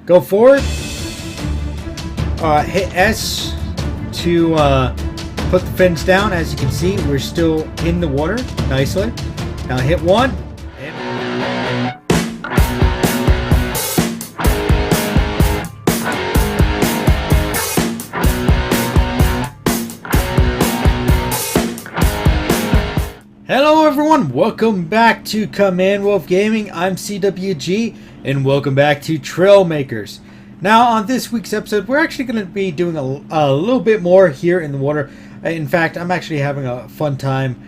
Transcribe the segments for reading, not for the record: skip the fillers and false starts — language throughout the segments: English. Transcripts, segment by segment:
Go forward. Hit S to put the fins down. As you can see, we're still in the water nicely. Now hit 1. Hello everyone, welcome back to Command Wolf Gaming. I'm CWG and welcome back to Trailmakers. Now on this week's episode, we're actually going to be doing a little bit more here in the water. In fact, I'm actually having a fun time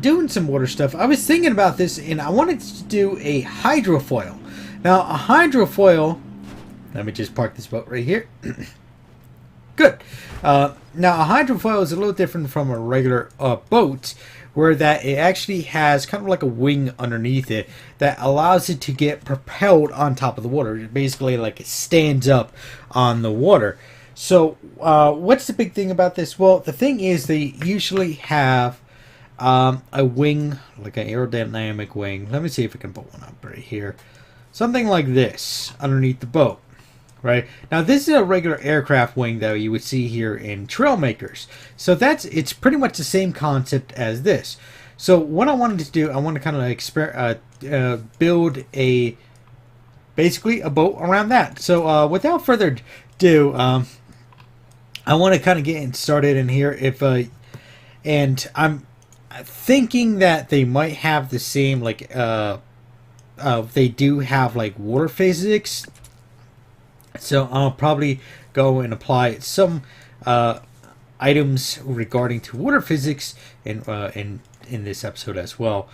doing some water stuff. I was thinking about this and I wanted to do a hydrofoil. Now a hydrofoil, let me just park this boat right here. Good. Now a hydrofoil is a little different from a regular boat, where that it actually has kind of like a wing underneath it that allows it to get propelled on top of the water. Basically, like it stands up on the water. So what's the big thing about this? Well, the thing is they usually have a wing, like an aerodynamic wing. Let me see if I can put one up right here. Something like this underneath the boat. Right now, this is a regular aircraft wing that you would see here in Trailmakers. So it's pretty much the same concept as this. So what I wanted to do, I want to kind of build basically a boat around that. So without further ado, I want to kind of get started in here. And I'm thinking that they might have the same they do have like water physics. So I'll probably go and apply some items regarding to water physics in this episode as well.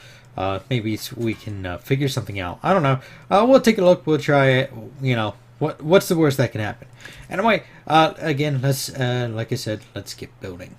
Maybe we can figure something out. I don't know. We'll take a look. We'll try it. You know, what's the worst that can happen? Anyway, again, let's like I said, let's get building.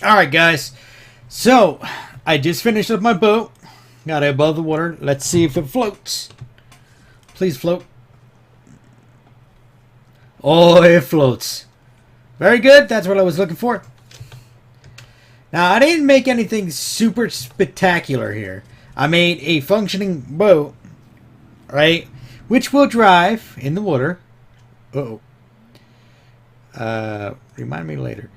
Alright guys, so I just finished up my boat. Got it above the water. Let's see if it floats. Please float. Oh, it floats. Very good. That's what I was looking for. Now, I didn't make anything super spectacular here. I made a functioning boat, right? Which will drive in the water. Uh-oh. Remind me later.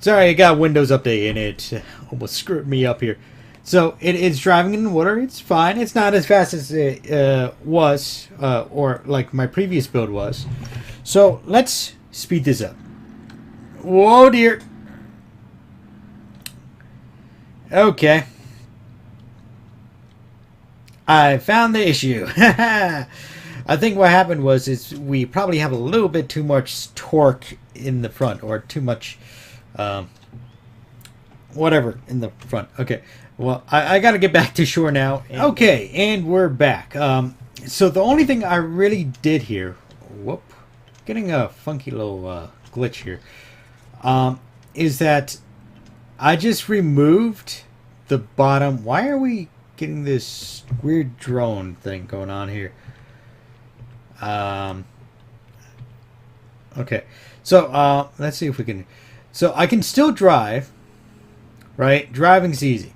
Sorry, I got Windows Update and it almost screwed me up here. So, it is driving in the water. It's fine. It's not as fast as it was, or like my previous build was. So, let's speed this up. Whoa, dear. Okay. I found the issue. I think what happened was we probably have a little bit too much torque in the front, or too much whatever in the front. Okay. Well, I got to get back to shore now. Okay, and we're back. So the only thing I really did here, whoop, getting a funky little glitch here, is that I just removed the bottom. Why are we getting this weird drone thing going on here? Okay, so let's see if we can. So I can still drive, right? Driving's easy.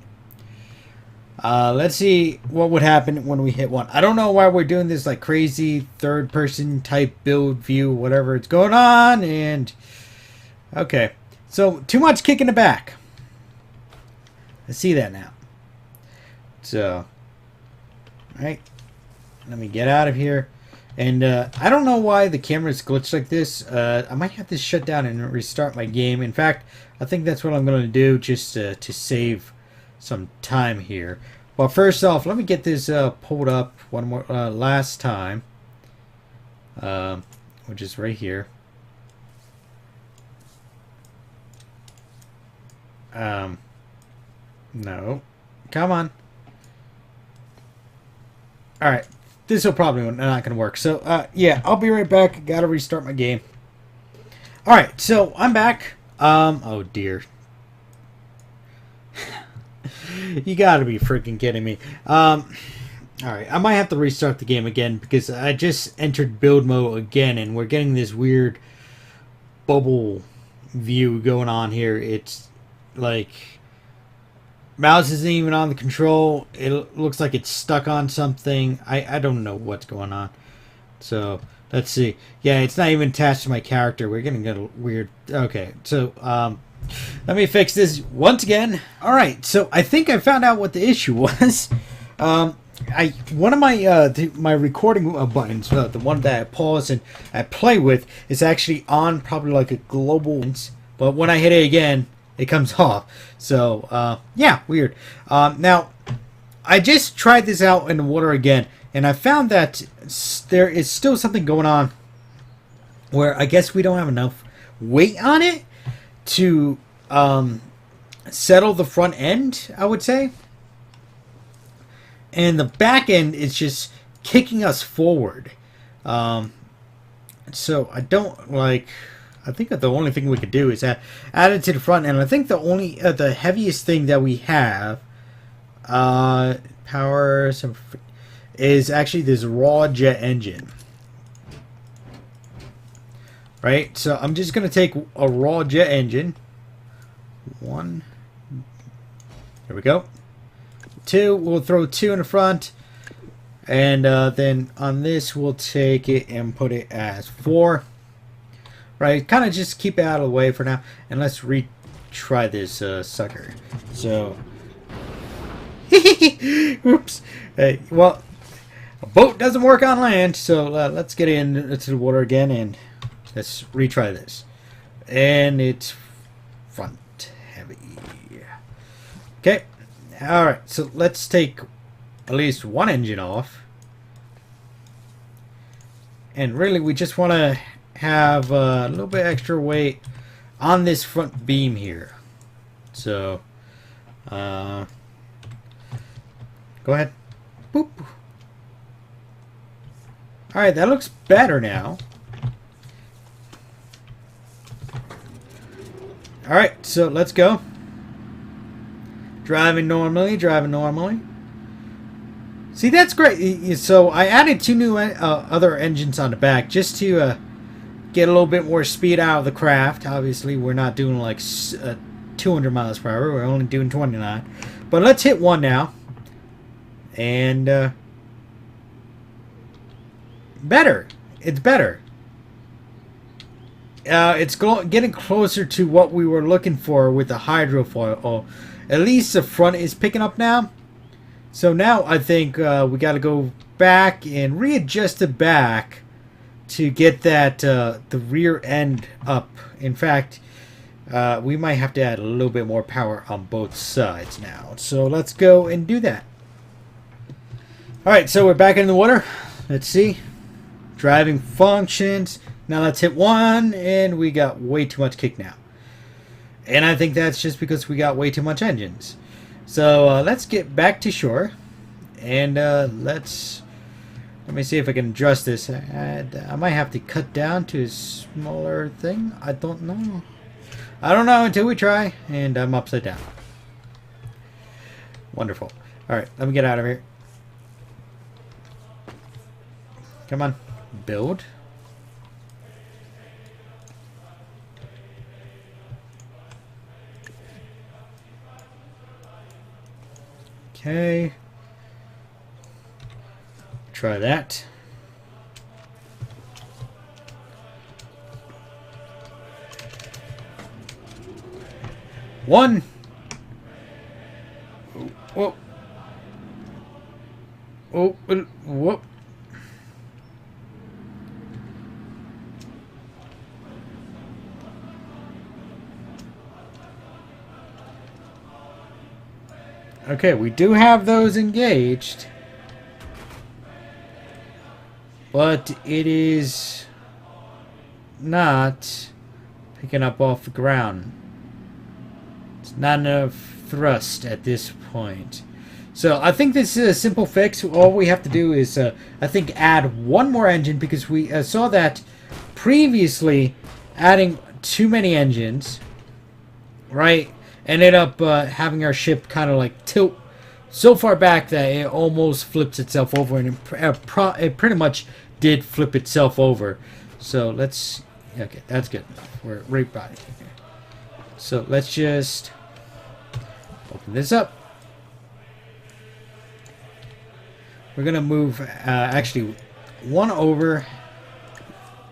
Let's see what would happen when we hit one. I don't know why we're doing this like crazy third person type build view, whatever it's going on. And okay, so too much kick in the back. I see that now. So, all right, let me get out of here. And I don't know why the camera's glitched like this. I might have to shut down and restart my game. In fact, I think that's what I'm going to do, just to save some time here. Well, first off, let me get this pulled up one more last time, which is right here. No, come on. All right, this will probably not going to work. So yeah, I'll be right back. Got to restart my game. All right, so I'm back. Oh dear. You gotta be freaking kidding me. Alright, I might have to restart the game again because I just entered build mode again and we're getting this weird bubble view going on here. It's like mouse isn't even on the control. It looks like it's stuck on something. I don't know what's going on. So let's see. Yeah, it's not even attached to my character. We're getting a weird. Okay, so let me fix this once again. All right, so I think I found out what the issue was. One of my my recording buttons, the one that I pause and I play with, is actually on probably like a global. But when I hit it again, it comes off. So yeah, weird. Now I just tried this out in the water again, and I found that there is still something going on where I guess we don't have enough weight on it to settle the front end, I would say. And the back end is just kicking us forward. So I don't like. I think that the only thing we could do is add it to the front end. I think the only the heaviest thing that we have power is actually this raw jet engine. Right, so I'm just gonna take a raw jet engine. One, there we go. Two, we'll throw two in the front, and then on this we'll take it and put it as 4. Right, kind of just keep it out of the way for now, and let's retry this sucker. So, oops. Hey, well, a boat doesn't work on land, so let's get into the water again and let's retry this. And it's front heavy. Okay. Alright, so let's take at least one engine off. And really we just want to have a little bit extra weight on this front beam here. So, go ahead. Boop. Alright, that looks better now. Alright, so let's go. Driving normally, driving normally. See, that's great. So I added two new other engines on the back just to get a little bit more speed out of the craft. Obviously, we're not doing like 200 miles per hour. We're only doing 29. But let's hit one now. And better. It's better. It's getting closer to what we were looking for with the hydrofoil. Oh, at least the front is picking up now. So now I think we got to go back and readjust the back to get that the rear end up. In fact, we might have to add a little bit more power on both sides now. So let's go and do that. Alright, so we're back in the water. Let's see. Driving functions. Now let's hit one, and we got way too much kick now. And I think that's just because we got way too much engines. So let's get back to shore. And let me see if I can adjust this. I might have to cut down to a smaller thing. I don't know. I don't know until we try. And I'm upside down. Wonderful. Alright, let me get out of here. Come on. Build. Okay. Try that. One. Whoa. Oh, whoop. Okay, we do have those engaged. But it is not picking up off the ground. It's not enough thrust at this point. So I think this is a simple fix. All we have to do is, I think, add one more engine, because we saw that previously adding too many engines, right, ended up having our ship kind of like tilt so far back that it almost flips itself over, and it pretty much did flip itself over. So let's, okay, that's good enough. We're right by it. Okay. So let's just open this up. We're gonna move actually one over,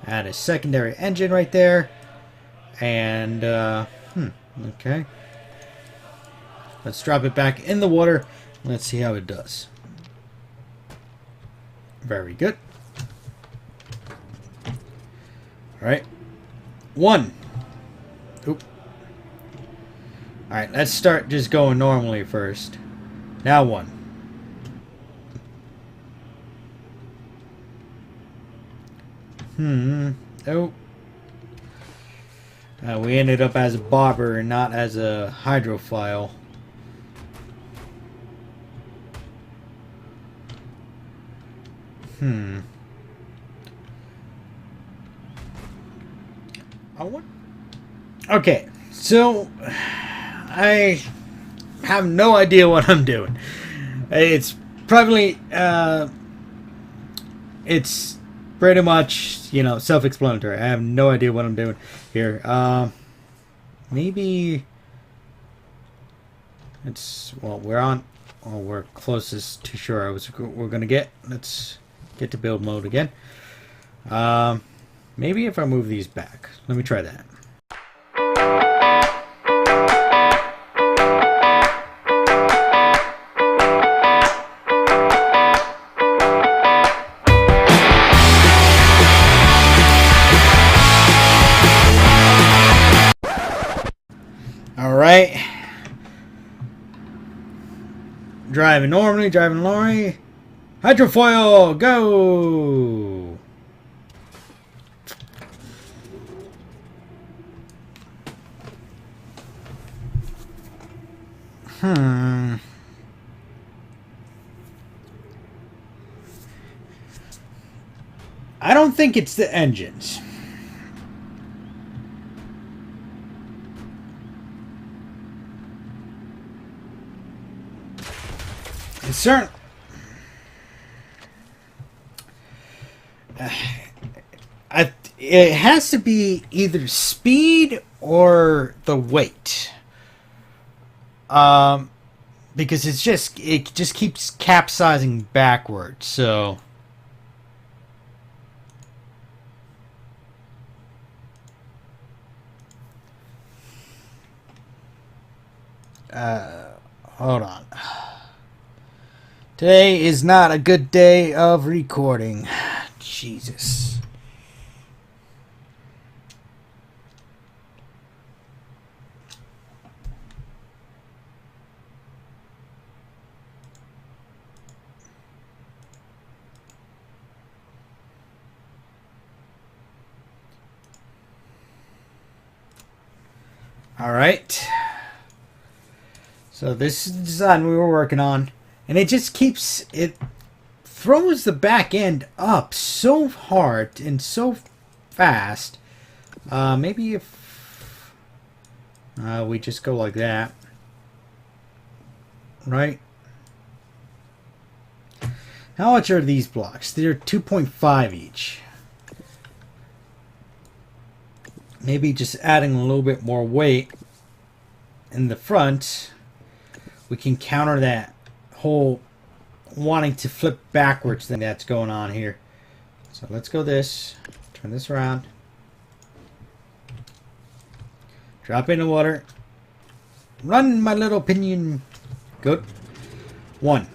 add a secondary engine right there, and okay. Let's drop it back in the water. Let's see how it does. Very good. All right. One. Oop. All right, let's start just going normally first. Now one. Oh. We ended up as a bobber and not as a hydrofoil. Okay, so I have no idea what I'm doing. It's probably it's pretty much, you know, self-explanatory. I have no idea what I'm doing here. Maybe it's, well, we're on, or we're closest to shore. We're gonna get. Let's get to build mode again. Maybe if I move these back. Let me try that. Alright. Driving normally, Hydrofoil, go! I don't think it's the engines. It's certain. it has to be either speed or the weight. Because it just keeps capsizing backwards. So hold on. Today is not a good day of recording. Jesus. All right. So this is the design we were working on, and it just it throws the back end up so hard and so fast. Maybe if we just go like that, right? How much are these blocks? They're 2.5 each. Maybe just adding a little bit more weight in the front, we can counter that whole wanting to flip backwards thing that's going on here. So let's go this, turn this around, drop in the water, run my little pinion. Good. 1.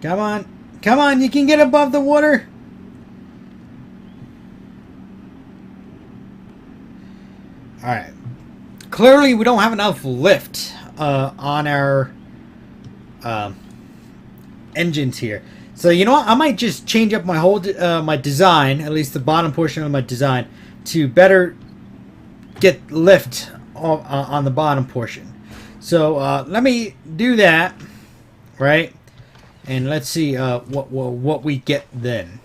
Come on. Come on, you can get above the water. Alright. Clearly, we don't have enough lift on our engines here. So, you know what? I might just change up my whole my design, at least the bottom portion of my design, to better get lift on the bottom portion. So, let me do that, right? And let's see what we get then.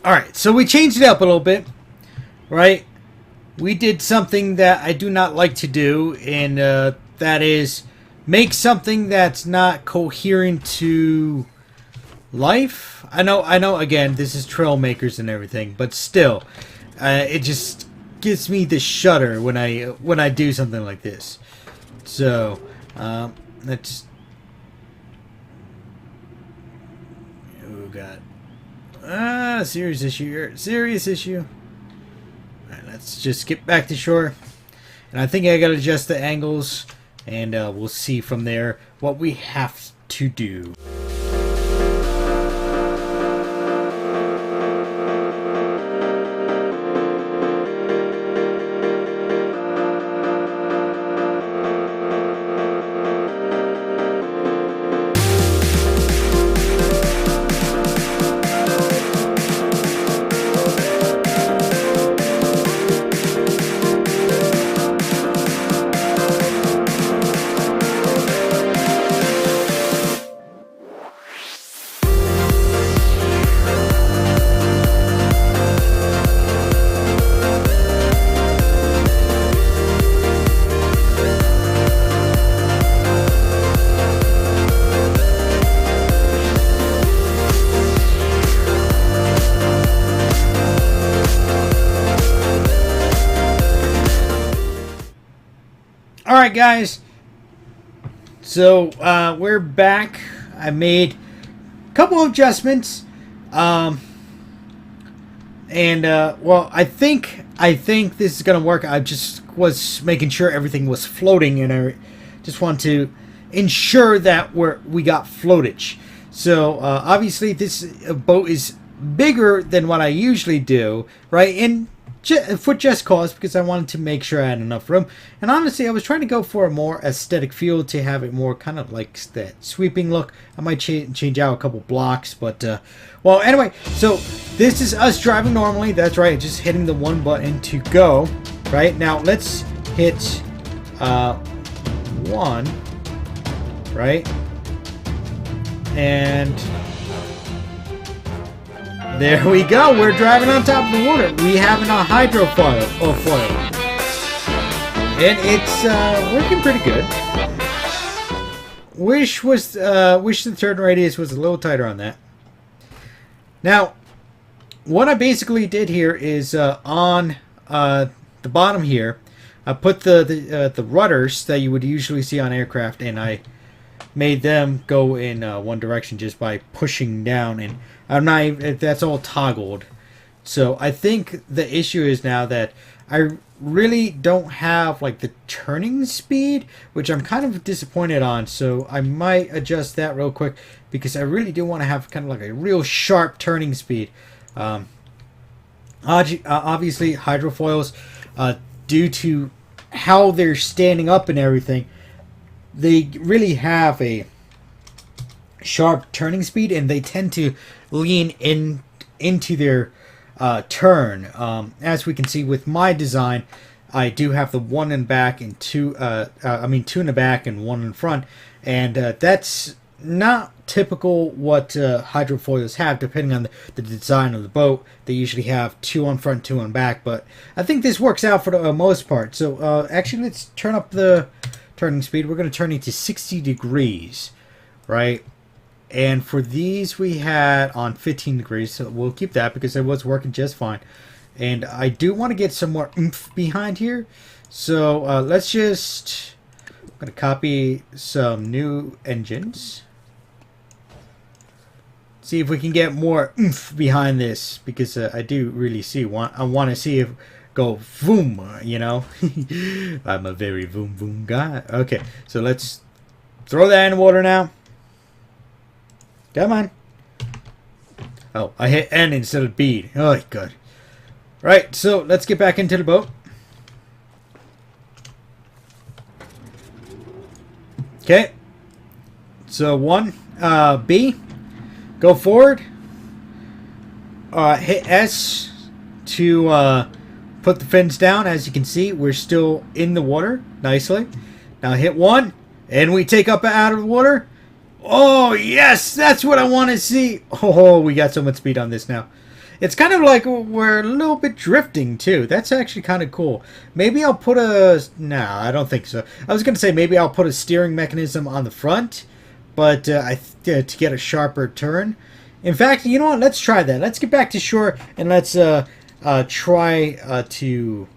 Alright, so we changed it up a little bit, right? We did something that I do not like to do, and that is make something that's not coherent to life. I know, again, this is Trailmakers and everything, but still, it just gives me the shudder when I do something like this. So, let's... Oh, God. Serious issue here. Serious issue. Alright, let's just get back to shore. And I think I gotta adjust the angles, and we'll see from there what we have to do. Alright guys, so we're back. I made a couple of adjustments, well, I think I think this is going to work. I just was making sure everything was floating, and I just want to ensure that we got floatage. So obviously this boat is bigger than what I usually do, right? And for just cause, because I wanted to make sure I had enough room. And honestly, I was trying to go for a more aesthetic feel, to have it more kind of like that sweeping look. I might change out a couple blocks, but well, anyway, so this is us driving normally. That's right, just hitting the one button to go. Right now, let's hit one, right? And there we go. We're driving on top of the water. We have a hydrofoil foil, and it's working pretty good. Wish the turn radius was a little tighter on that. Now, what I basically did here is on the bottom here, I put the rudders that you would usually see on aircraft, and I made them go in one direction just by pushing down, and I'm not even, that's all toggled. So I think the issue is now that I really don't have like the turning speed, which I'm kind of disappointed on. So I might adjust that real quick, because I really do want to have kind of like a real sharp turning speed. Obviously hydrofoils, due to how they're standing up and everything, they really have a sharp turning speed, and they tend to lean into their turn. As we can see with my design, I do have the one in back and two in the back and one in front, and that's not typical what hydrofoils have. Depending on the design of the boat, they usually have two on front, two on back, but I think this works out for the most part. So actually, let's turn up the turning speed. We're going to turn it to 60 degrees, right? And for these we had on 15 degrees, so we'll keep that because it was working just fine. And I do want to get some more oomph behind here, so let's just, I'm going to copy some new engines, see if we can get more oomph behind this, because I do really I want to see if go boom, you know. I'm a very boom boom guy. Okay, so let's throw that in the water now. Come on. Oh, I hit N instead of B. Oh, good. Right, so let's get back into the boat. Okay. So one, B. Go forward. Hit S to put the fins down. As you can see, we're still in the water nicely. Now hit 1, and we take up out of the water. Oh, yes, that's what I want to see. Oh, we got so much speed on this now. It's kind of like we're a little bit drifting, too. That's actually kind of cool. Maybe I'll put a... No, I don't think so. I was going to say maybe I'll put a steering mechanism on the front, but to get a sharper turn. In fact, you know what? Let's try that. Let's get back to shore, and let's try to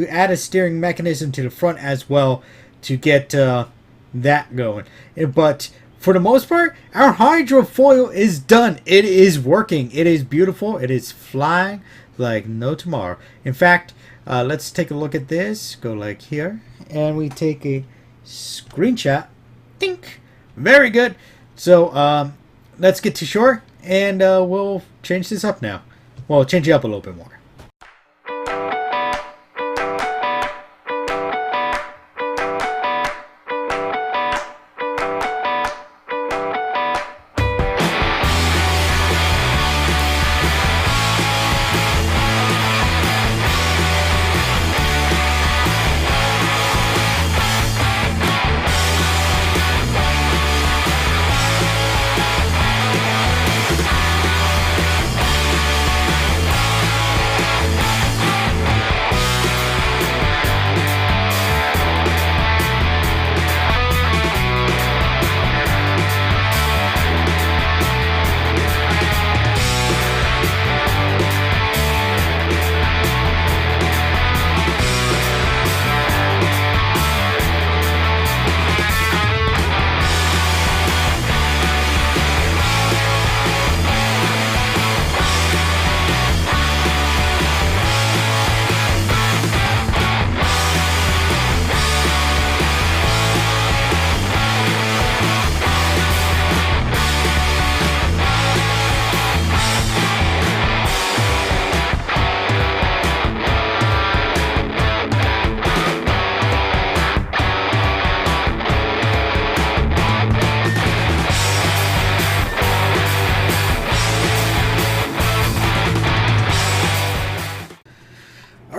add a steering mechanism to the front as well to get that going. But for the most part, our hydrofoil is done. It is working. It is beautiful. It is flying like no tomorrow. In fact, let's take a look at this. Go like here, and we take a screenshot. Think. Very good. So let's get to shore, and we'll change this up now. Well, change it up a little bit more.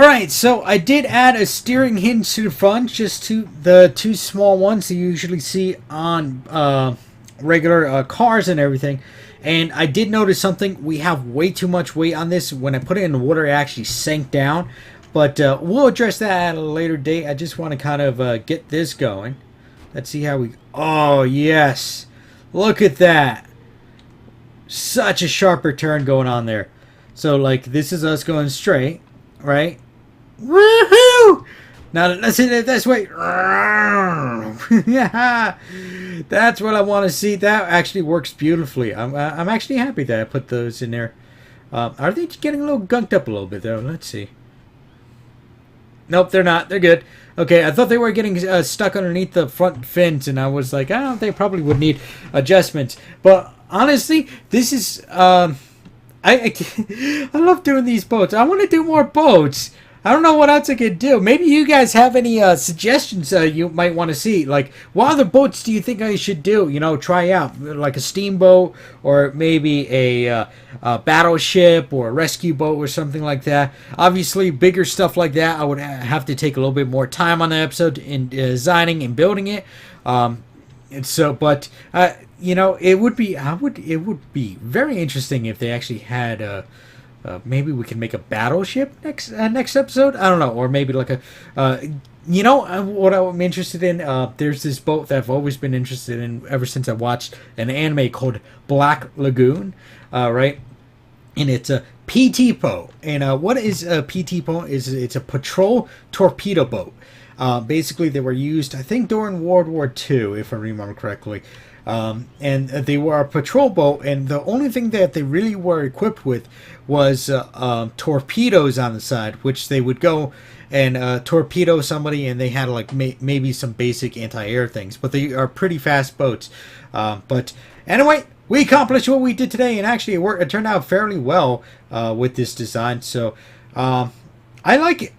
Alright, so I did add a steering hinge to the front, just to the two small ones you usually see on regular cars and everything. And I did notice something. We have way too much weight on this. When I put it in the water, it actually sank down. But we'll address that at a later date. I just want to kind of get this going. Let's see how we... Oh, yes. Look at that. Such a sharper turn going on there. So, like, this is us going straight, right? Woohoo! Now, let's hit it this way. Yeah, that's what I want to see. That actually works beautifully. I'm actually happy that I put those in there. Are they getting a little gunked up a little bit, though? Let's see. Nope, they're not. They're good. Okay, I thought they were getting stuck underneath the front fins, and I was like, oh, they probably would need adjustments. But honestly, this is... I love doing these boats. I want to do more boats. I don't know what else I could do. Maybe you guys have any suggestions you might want to see. Like, what other boats do you think I should do? You know, try out. Like a steamboat, or maybe a battleship, or a rescue boat, or something like that. Obviously, bigger stuff like that, I would have to take a little bit more time on the episode in designing and building it. And so, but you know, it would be very interesting if they actually had maybe we can make a battleship next episode. I don't know, or maybe like a you know what I'm interested in. There's this boat that I've always been interested in ever since I watched an anime called Black Lagoon, right? And it's a PT boat. And what is a PT boat? It's a patrol torpedo boat. Basically, they were used, I think, during World War II, if I remember correctly. And they were a patrol boat, and the only thing that they really were equipped with was torpedoes on the side, which they would go and torpedo somebody, and they had like maybe some basic anti-air things, but they are pretty fast boats. But anyway, we accomplished what we did today, and actually it turned out fairly well with this design. So I like it.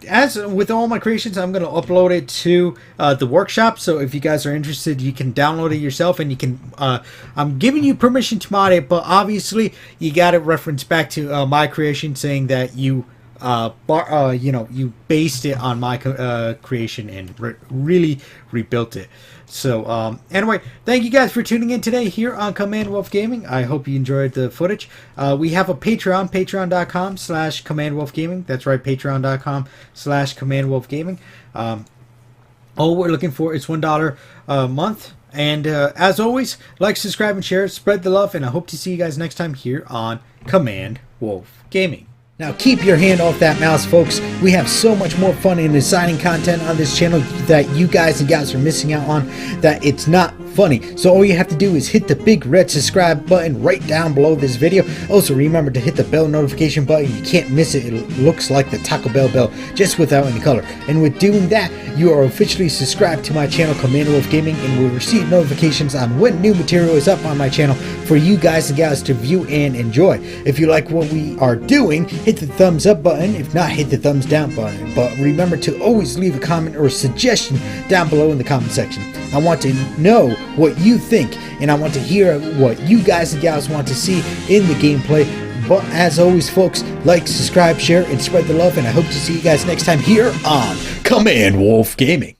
As with all my creations, I'm going to upload it to the workshop. So if you guys are interested, you can download it yourself, and you can. I'm giving you permission to mod it, but obviously you got to reference back to my creation, saying that you, you know, you based it on my creation and really rebuilt it. So anyway, thank you guys for tuning in today here on Command Wolf Gaming. I hope you enjoyed the footage. We have a Patreon, patreon.com/CommandWolfGaming. That's right, patreon.com/CommandWolfGaming. All we're looking for is $1 a month. And as always, like, subscribe, and share. Spread the love, and I hope to see you guys next time here on Command Wolf Gaming. Now keep your hand off that mouse, folks. We have so much more fun and exciting content on this channel that you guys and gals are missing out on, that it's not funny. So all you have to do is hit the big red subscribe button right down below this video. Also remember to hit the bell notification button. You can't miss it. It looks like the Taco Bell bell, just without any color. And with doing that, you are officially subscribed to my channel, Command Wolf Gaming, and will receive notifications on when new material is up on my channel for you guys and gals to view and enjoy. If you like what we are doing, hit the thumbs up button. If not, hit the thumbs down button. But remember to always leave a comment or a suggestion down below in the comment section. I want to know what you think, and I want to hear what you guys and gals want to see in the gameplay. But as always, folks, like, subscribe, share, and spread the love, and I hope to see you guys next time here on Command Wolf Gaming.